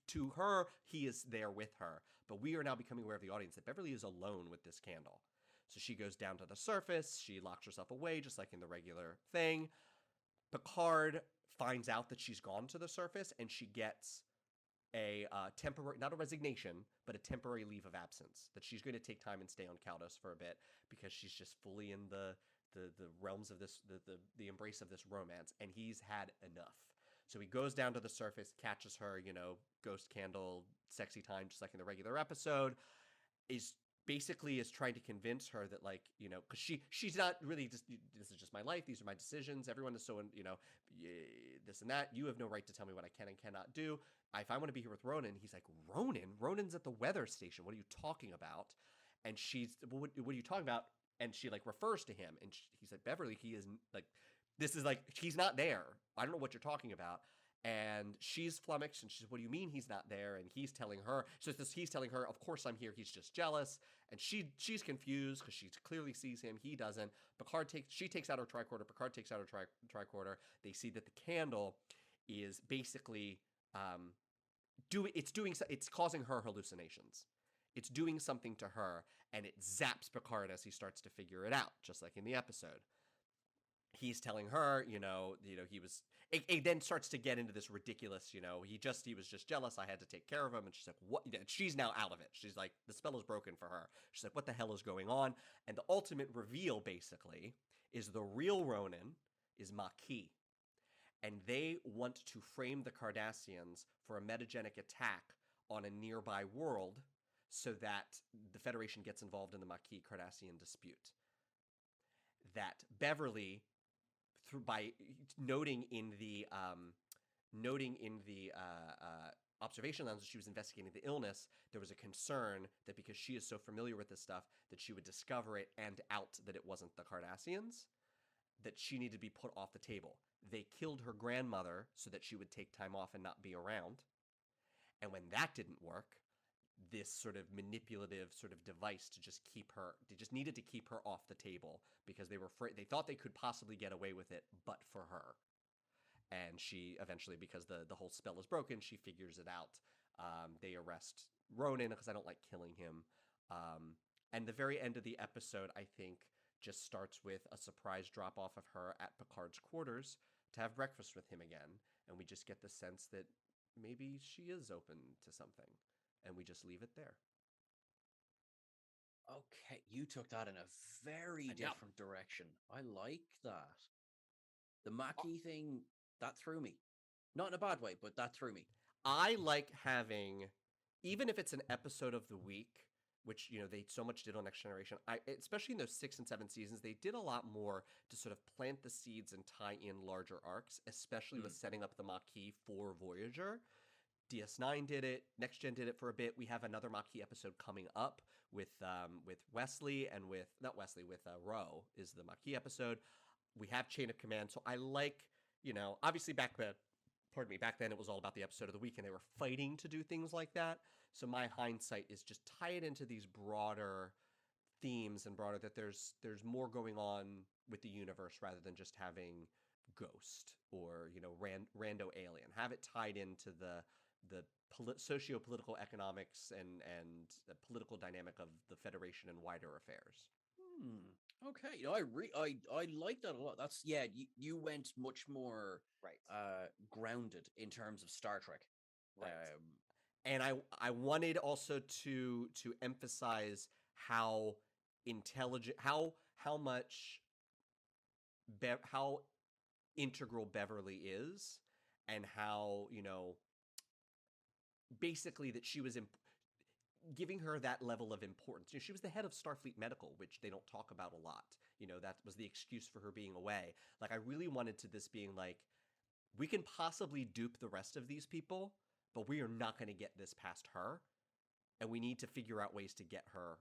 to her, he is there with her. But we are now becoming aware of the audience that Beverly is alone with this candle. So she goes down to the surface. She locks herself away, just like in the regular thing. Picard finds out that she's gone to the surface, and she gets a temporary, not a resignation, but a temporary leave of absence. That she's going to take time and stay on Caldos for a bit because she's just fully in the realms of this, the embrace of this romance, and he's had enough. So he goes down to the surface, catches her, ghost candle, sexy time, just like in the regular episode. Is basically is trying to convince her that because she's not really just, this is just my life, these are my decisions, everyone is so this and that, you have no right to tell me what I can and cannot do. If I want to be here with Ronan, he's like, Ronan's at the weather station, what are you talking about? And she's, well, what are you talking about? And she refers to him, and he's like, Beverly, he is this is he's not there, I don't know what you're talking about. And she's flummoxed, and she's, what do you mean he's not there? And he's telling her, he's telling her, of course I'm here, he's just jealous. And she's confused because she clearly sees him, he doesn't. She takes out her tricorder, Picard takes out her tricorder. They see that the candle is basically it's causing her hallucinations. It's doing something to her, and it zaps Picard as he starts to figure it out, just like in the episode. He's telling her, he was. It then starts to get into this ridiculous, he was just jealous. I had to take care of him, and she's like, what? She's now out of it. She's like, the spell is broken for her. She's like, what the hell is going on? And the ultimate reveal, basically, is the real Ronan is Maquis, and they want to frame the Cardassians for a metagenic attack on a nearby world, so that the Federation gets involved in the Maquis Cardassian dispute. That Beverly, by noting in the observation lens, she was investigating the illness, there was a concern that because she is so familiar with this stuff, that she would discover it and out that it wasn't the Cardassians, that she needed to be put off the table. They killed her grandmother so that she would take time off and not be around. And when that didn't work, this sort of manipulative sort of device to just keep her, they just needed to keep her off the table because they were afraid, they thought they could possibly get away with it, but for her. And she eventually, because the whole spell is broken, she figures it out. They arrest Ronan because I don't like killing him. And the very end of the episode, I think, just starts with a surprise drop off of her at Picard's quarters to have breakfast with him again. And we just get the sense that maybe she is open to something. And we just leave it there. Okay, you took that in a very different direction. I like that. The Maquis thing, that threw me. Not in a bad way, but that threw me. I like having, even if it's an episode of the week, which they so much did on Next Generation, especially in those 6 and 7 seasons, they did a lot more to sort of plant the seeds and tie in larger arcs, especially with setting up the Maquis for Voyager. DS9 did it. Next Gen did it for a bit. We have another Maquis episode coming up with Wesley and with Ro is the Maquis episode. We have Chain of Command, so I like, obviously back then it was all about the episode of the week, and they were fighting to do things like that. So my hindsight is just tie it into these broader themes and broader, that there's more going on with the universe rather than just having Ghost or rando alien. Have it tied into the socio-political economics and the political dynamic of the Federation and wider affairs. Okay, I like that a lot. That's you went much more grounded in terms of Star Trek, right? And I wanted also to emphasize how intelligent, how much how integral Beverly is, and how, basically that she was giving her that level of importance. She was the head of Starfleet Medical, which they don't talk about a lot. That was the excuse for her being away. Like, I really wanted to this being like, we can possibly dupe the rest of these people, but we are not going to get this past her, and we need to figure out ways to get her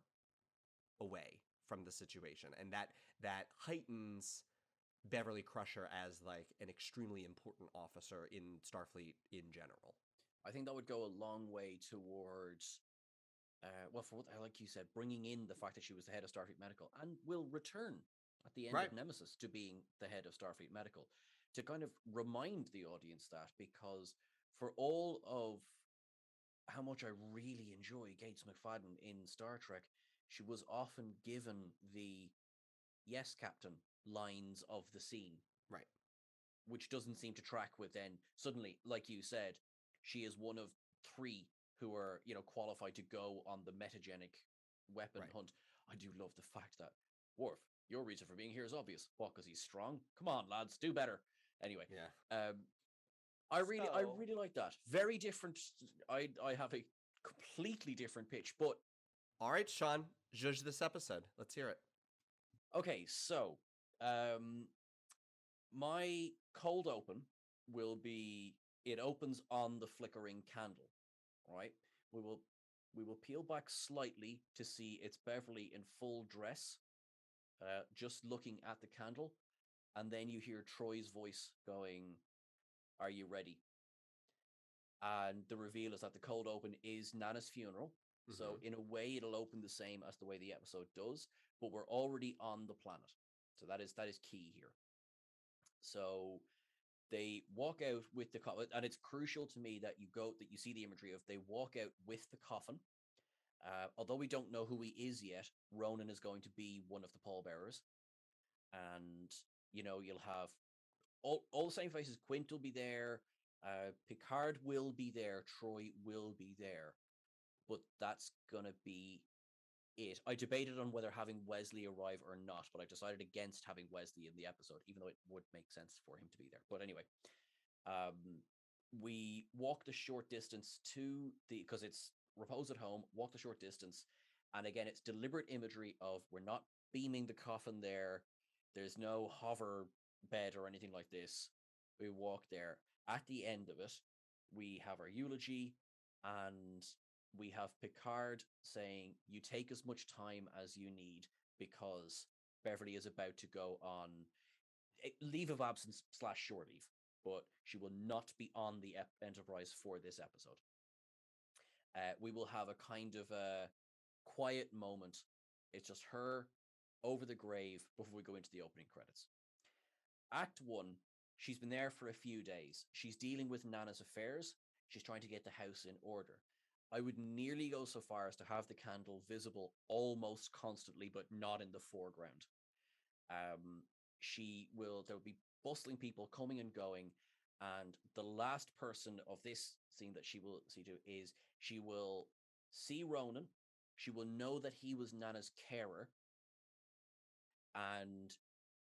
away from the situation, and that heightens Beverly Crusher as like an extremely important officer in Starfleet in general. I think that would go a long way towards, well, for what, like you said, bringing in the fact that she was the head of Starfleet Medical and will return at the end Right. of Nemesis to being the head of Starfleet Medical, to kind of remind the audience that, because for all of how much I really enjoy Gates McFadden in Star Trek, she was often given the "yes, Captain" lines of the scene, Right. which doesn't seem to track with then suddenly, like you said, she is one of three who are, qualified to go on the metagenic weapon Right. hunt. I do love the fact that, Worf, your reason for being here is obvious. What, because he's strong? Come on, lads, do better. Anyway, Yeah. I So, really like that. Very different. I have a completely different pitch, but all right, Sean, judge this episode. Let's hear it. okay. So, um, my cold open will be, it opens on the flickering candle, right? We will we will peel back slightly to see it's Beverly in full dress, just looking at the candle, and then you hear Troy's voice going, "Are you ready?" And the reveal is that the cold open is Nana's funeral. So Mm-hmm. in a way, it'll open the same as the way the episode does, but we're already on the planet. So that is key here. So they walk out with the coffin, and it's crucial to me that you see the imagery of, they walk out with the coffin. Although we don't know who he is yet, Ronan is going to be one of the pallbearers, and you'll have all the same faces. Quint will be there, Picard will be there, Troy will be there, but that's gonna be it. I debated on whether having Wesley arrive or not, but I decided against having Wesley in the episode, even though it would make sense for him to be there. But anyway, we walk the short distance to the, because it's repose at home, walk the short distance. And again, it's deliberate imagery of, we're not beaming the coffin there. There's no hover bed or anything like this. We walk there. At the end of it, we have our eulogy, and we have Picard saying, "You take as much time as you need, because Beverly is about to go on leave of absence / shore leave, but she will not be on the Enterprise for this episode." We will have a kind of a quiet moment. It's just her over the grave before we go into the opening credits. Act 1, she's been there for a few days. She's dealing with Nana's affairs. She's trying to get the house in order. I would nearly go so far as to have the candle visible almost constantly, but not in the foreground. There'll be bustling people coming and going, and the last person of this scene that she will see to is, she will see Ronan. She will know that he was Nana's carer, and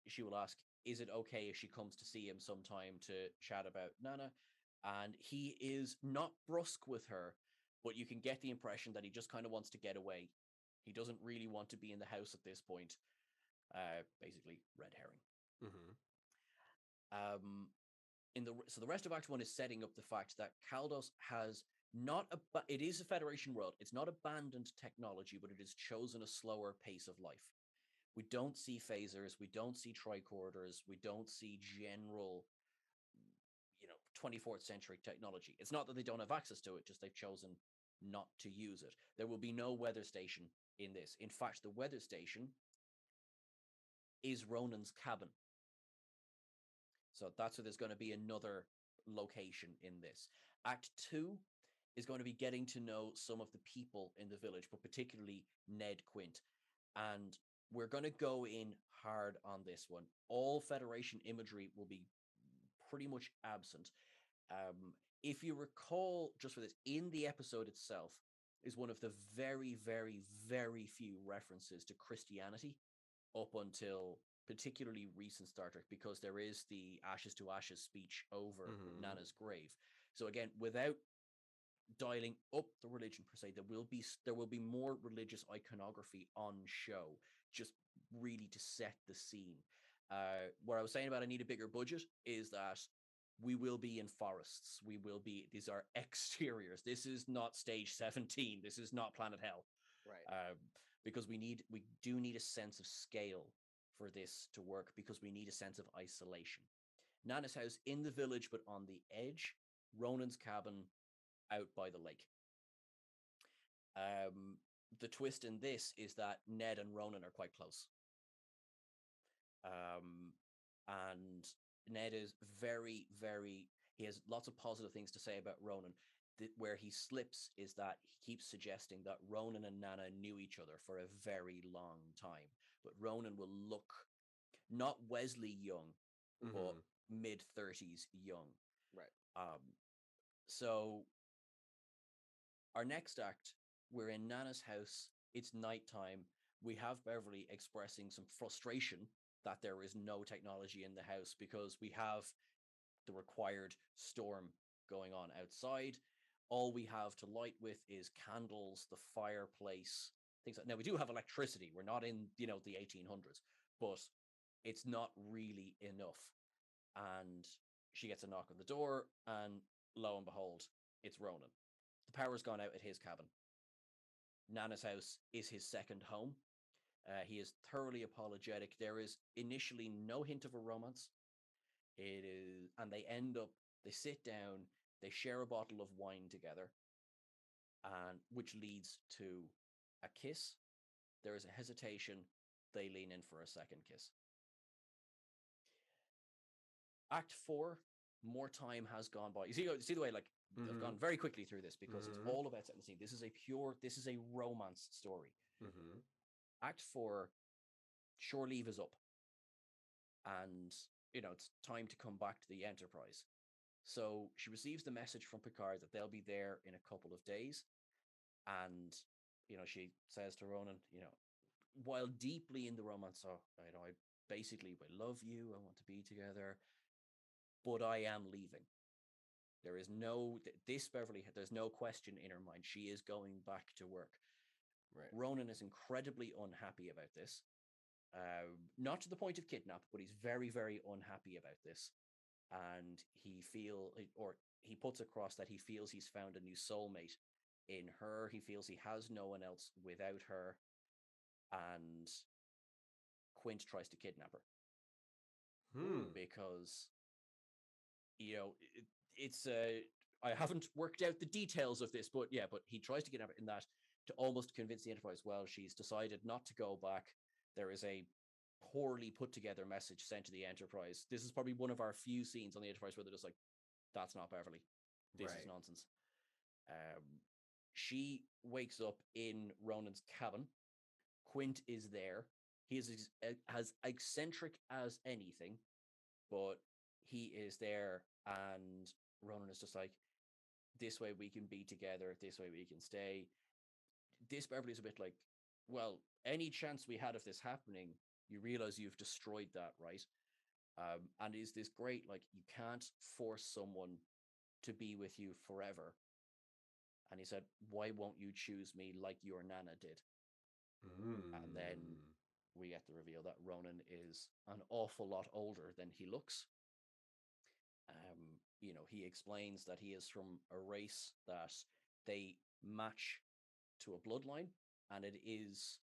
she will ask, is it okay if she comes to see him sometime to chat about Nana? And he is not brusque with her, but you can get the impression that he just kind of wants to get away. He doesn't really want to be in the house at this point. Basically, red herring. Mm-hmm. So the rest of Act 1 is setting up the fact that Kaldos has not it is a Federation world. It's not abandoned technology, but it has chosen a slower pace of life. We don't see phasers, we don't see tricorders, we don't see general, 24th century technology. It's not that they don't have access to it, just they've chosen not to use it. There will be no weather station in this. In fact, the weather station is Ronan's cabin. So that's where there's going to be another location in this. Act 2 is going to be getting to know some of the people in the village, but particularly Ned Quint. And we're going to go in hard on this one. All Federation imagery will be pretty much absent. If you recall, just for this, in the episode itself is one of the very, very, very few references to Christianity up until particularly recent Star Trek, because there is the Ashes to Ashes speech over Mm-hmm. Nana's grave. So again, without dialing up the religion per se, there will be more religious iconography on show, just really to set the scene. What I was saying about I need a bigger budget is that we will be in forests. These are exteriors. This is not stage 17. This is not Planet Hell. Right. Because we do need a sense of scale for this to work, because we need a sense of isolation. Nana's house in the village, but on the edge. Ronan's cabin out by the lake. Um, the twist in this is that Ned and Ronan are quite close. And Ned is very, very, he has lots of positive things to say about Ronan. Where he slips is that he keeps suggesting that Ronan and Nana knew each other for a very long time. But Ronan will look not Wesley young, but Mm-hmm. mid-30s young. Right. So our next act, we're in Nana's house. It's nighttime. We have Beverly expressing some frustration that there is no technology in the house because we have the required storm going on outside. All we have to light with is candles, the fireplace, things like. Now we do have electricity. We're not in the 1800s, but it's not really enough. And she gets a knock on the door, and lo and behold, it's Ronan. The power's gone out at his cabin. Nana's house is his second home. He is thoroughly apologetic. There is initially no hint of a romance. It is, and they sit down, they share a bottle of wine together, and which leads to a kiss. There is a hesitation. They lean in for a second kiss. Act 4, more time has gone by. You see the way, like, I've Mm-hmm. gone very quickly through this because it's Mm-hmm. all about setting the scene. This is a romance story. Mm-hmm. Act 4, shore leave is up, and it's time to come back to the Enterprise. So she receives the message from Picard that they'll be there in a couple of days, and she says to Ronan, while deeply in the romance, I basically I love you, I want to be together, but I am leaving. There is no this Beverly. There's no question in her mind. She is going back to work. Right. Ronan is incredibly unhappy about this. Not to the point of kidnap, but he's very, very unhappy about this. And he puts across that he feels he's found a new soulmate in her. He feels he has no one else without her. And Quint tries to kidnap her Hmm. because it's I haven't worked out the details of this, but yeah, but he tries to kidnap her in that to almost convince the Enterprise. Well, she's decided not to go back. There is a poorly put together message sent to the Enterprise. This is probably one of our few scenes on the Enterprise where they're just like, "That's not Beverly. This is Right. nonsense." She wakes up in Ronan's cabin. Quint is there. He is as eccentric as anything, but he is there, and Ronan is just like, "This way we can be together. This way we can stay." This Beverly is a bit like, "Well, any chance we had of this happening, you realize you've destroyed that, right?" And is this great? Like, you can't force someone to be with you forever. And he said, "Why won't you choose me like your Nana did?" And then Mm. we get the reveal that Ronan is an awful lot older than he looks. He explains that he is from a race that they match to a bloodline, and it is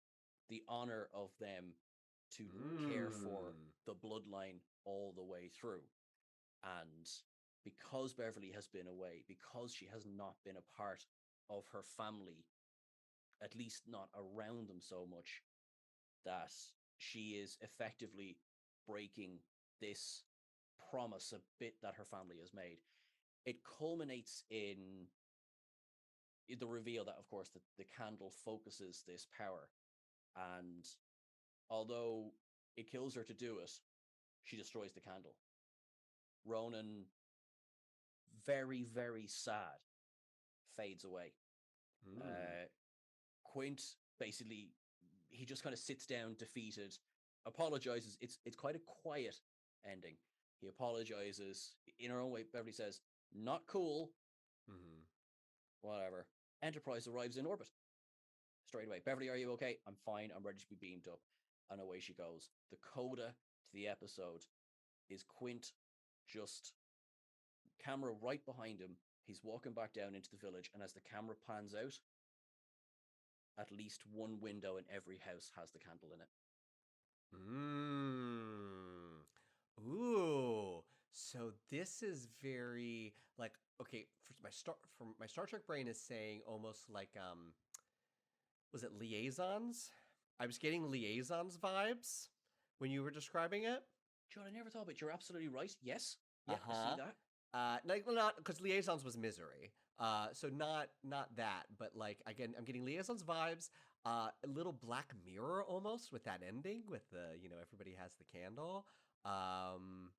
the honor of them to care for Mm. the bloodline all the way through. And because Beverly has been away, because she has not been a part of her family, at least not around them so much, that she is effectively breaking this promise a bit that her family has made. It culminates in the reveal that, of course, the candle focuses this power. And although it kills her to do it, she destroys the candle. Ronan, very, very sad, fades away. Mm. Quint basically, he just kind of sits down defeated, apologizes. It's quite a quiet ending. He apologizes in her own way. Beverly says, "Not cool." Mm-hmm. Whatever. Enterprise arrives in orbit straight away. "Beverly, are you okay?" "I'm fine. I'm ready to be beamed up." And away she goes. The coda to the episode is Quint just camera right behind him. He's walking back down into the village, and as the camera pans out, at least one window in every house has the candle in it. Ooh. So this is very like, okay, for my Star Trek brain is saying almost like was it Liaisons? I was getting Liaisons vibes when you were describing it. John, I never thought, but you're absolutely right. Yes. Yeah, I Uh-huh. see that. Like not because Liaisons was misery. So not that, but like again, I'm getting Liaisons vibes. A little Black Mirror almost with that ending with the everybody has the candle. Um,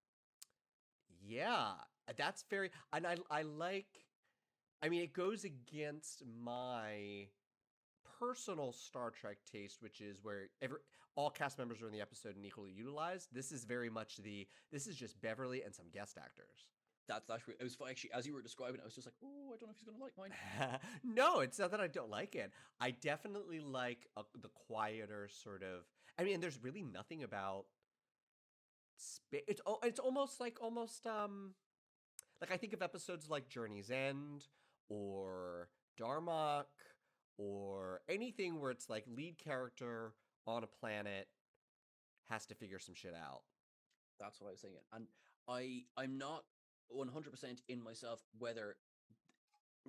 yeah, that's very and I like. I mean, it goes against my personal Star Trek taste, which is where all cast members are in the episode and equally utilized. This is very much this is just Beverly and some guest actors. That's it was actually, as you were describing it, I was just like, oh, I don't know if he's gonna like mine. No, it's not that I don't like it. I definitely like the quieter sort of. I mean, there's really nothing about. It's almost like like I think of episodes like Journey's End or Darmok or anything where it's like lead character on a planet has to figure some shit out. That's what I was saying. And I'm not 100% in myself whether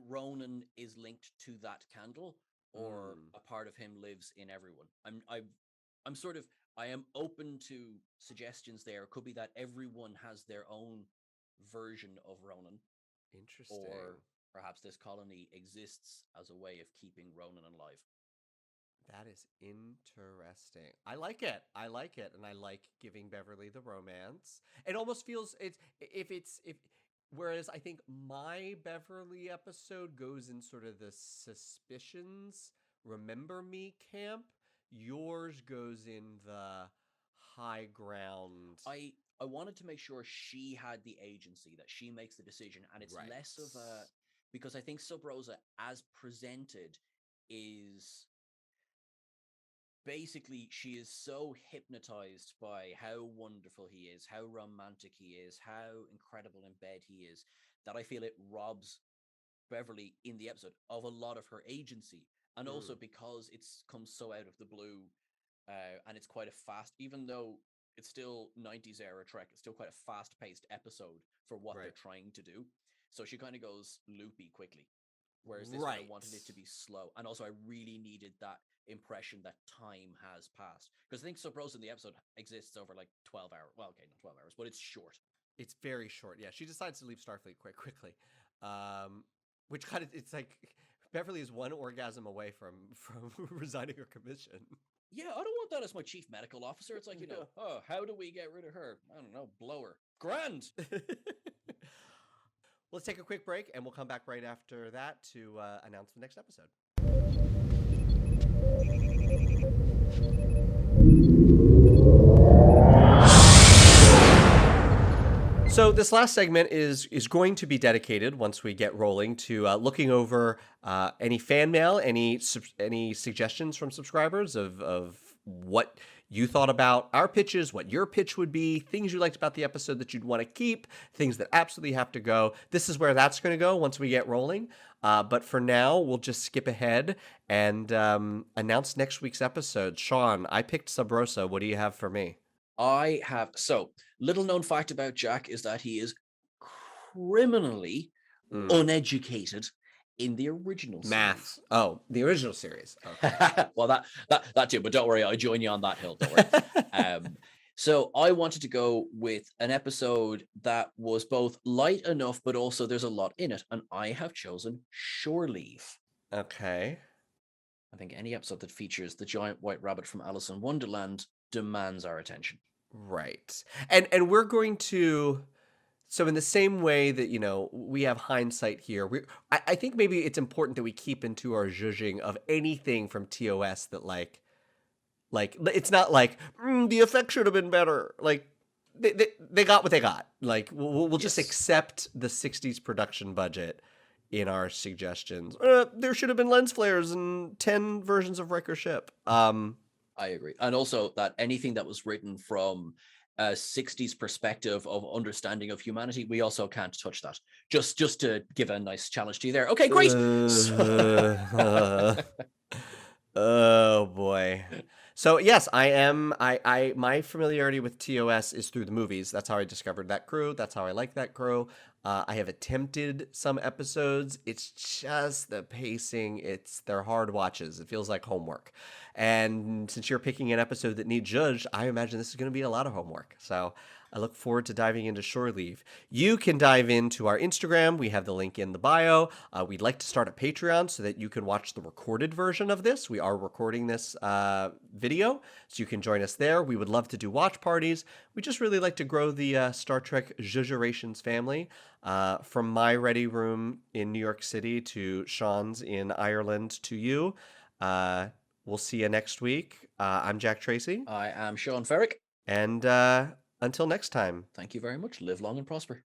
Ronan is linked to that candle or Mm, a part of him lives in everyone. I'm sort of, I am open to suggestions there. It could be that everyone has their own version of Ronan, or interesting. perhaps this colony exists as a way of keeping Ronan alive. That is interesting. I like it. I like it, and I like giving Beverly the romance. It almost feels if whereas I think my Beverly episode goes in sort of the suspicions, remember me camp. Yours goes in the high ground. I wanted to make sure she had the agency, that she makes the decision, and it's Right. less of a, because I think Sub Rosa as presented is basically, she is so hypnotized by how wonderful he is, how romantic he is, how incredible in bed he is, that I feel it robs Beverly in the episode of a lot of her agency. And also Mm, because it's come so out of the blue, and it's quite a fast, even though it's still 90s era Trek, it's still quite a fast paced episode for what they're right. trying to do. So she kind of goes loopy quickly. Whereas this one, I Right. wanted it to be slow. And also, I really needed that impression that time has passed. Because I think Sub Rosa in the episode exists over like 12 hours. Well, okay, not 12 hours, but it's short. It's very short. Yeah, she decides to leave Starfleet quite quickly, which kind of it's like Beverly is one orgasm away from resigning her commission. Yeah, I don't want that as my chief medical officer. It's like, oh, how do we get rid of her? I don't know, blow her. Grand. Let's take a quick break, and we'll come back right after that to announce the next episode. So this last segment is going to be dedicated, once we get rolling, to looking over any fan mail, any suggestions from subscribers of what you thought about our pitches, what your pitch would be, things you liked about the episode that you'd want to keep, things that absolutely have to go. This is where that's going to go once we get rolling. But for now, we'll just skip ahead and announce next week's episode. Sean, I picked Sub Rosa. What do you have for me? I have. So, little known fact about Jack is that he is criminally uneducated in the original Math. series. Oh, the original series. Okay. Well, that too, but don't worry, I join you on that hill. Don't worry. So I wanted to go with an episode that was both light enough, but also there's a lot in it, and I have chosen Shore Leave. Okay. I think any episode that features the giant white rabbit from Alice in Wonderland demands our attention. Right. And we're going to, so in the same way that, we have hindsight here, I think maybe it's important that we keep into our judging of anything from TOS that like Like, it's not like the effect should have been better. Like, they got what they got. Like, we'll just Yes, accept the '60s production budget in our suggestions. There should have been lens flares and 10 versions of Riker's ship. I agree. And also that anything that was written from a 60s perspective of understanding of humanity, we also can't touch that. Just to give a nice challenge to you there. Okay, great. Oh boy. So yes, I am. I my familiarity with TOS is through the movies. That's how I discovered that crew. That's how I like that crew. I have attempted some episodes. It's just the pacing. They're hard watches. It feels like homework. And since you're picking an episode that needs Zhuzh, I imagine this is going to be a lot of homework. So I look forward to diving into Shore Leave. You can dive into our Instagram. We have the link in the bio. We'd like to start a Patreon so that you can watch the recorded version of this. We are recording this video, so you can join us there. We would love to do watch parties. We just really like to grow the Star Trek Zhuzh-erations family. From my ready room in New York City to Sean's in Ireland to you. We'll see you next week. I'm Jack Tracy. I am Sean Ferrick. And until next time. Thank you very much. Live long and prosper.